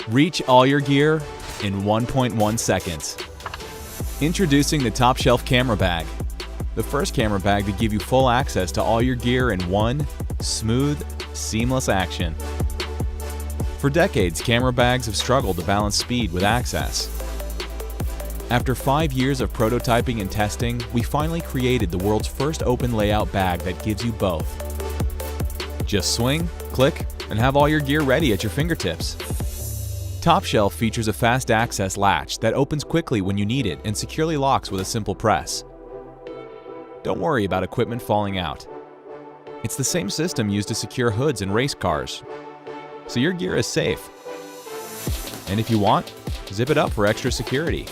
Reach all your gear in 1.1 seconds. Introducing the Top Shelf Camera Bag, the first camera bag to give you full access to all your gear in one smooth, seamless action. For decades, camera bags have struggled to balance speed with access. After 5 years of prototyping and testing, we finally created the world's first open layout bag that gives you both. Just swing, click, and have all your gear ready at your fingertips. Top Shelf features a fast access latch that opens quickly when you need it and securely locks with a simple press. Don't worry about equipment falling out. It's the same system used to secure hoods in race cars, so your gear is safe. And if you want, zip it up for extra security.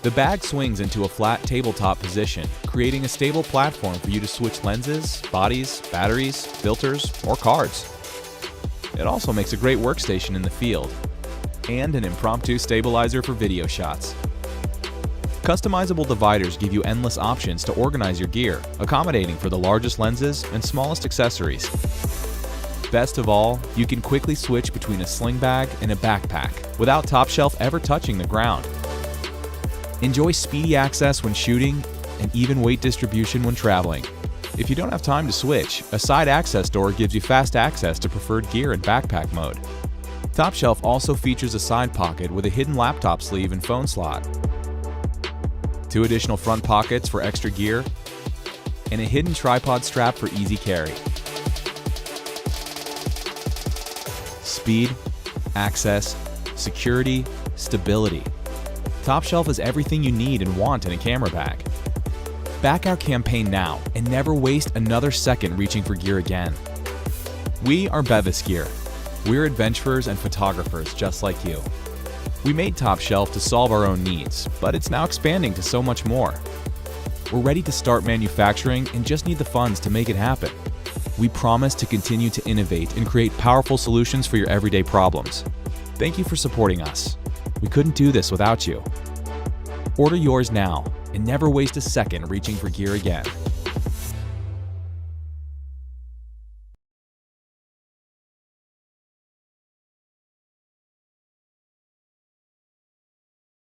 The bag swings into a flat tabletop position, creating a stable platform for you to switch lenses, bodies, batteries, filters, or cards. It also makes a great workstation in the field, and an impromptu stabilizer for video shots. Customizable dividers give you endless options to organize your gear, accommodating for the largest lenses and smallest accessories. Best of all, you can quickly switch between a sling bag and a backpack without Top Shelf ever touching the ground. Enjoy speedy access when shooting and even weight distribution when traveling. If you don't have time to switch, a side access door gives you fast access to preferred gear in backpack mode. Top Shelf also features a side pocket with a hidden laptop sleeve and phone slot, 2 additional front pockets for extra gear, and a hidden tripod strap for easy carry. Speed, access, security, stability. Top Shelf is everything you need and want in a camera bag. Back our campaign now and never waste another second reaching for gear again. We are Bevis Gear. We're adventurers and photographers just like you. We made Top Shelf to solve our own needs, but it's now expanding to so much more. We're ready to start manufacturing and just need the funds to make it happen. We promise to continue to innovate and create powerful solutions for your everyday problems. Thank you for supporting us. We couldn't do this without you. Order yours now and never waste a second reaching for gear again.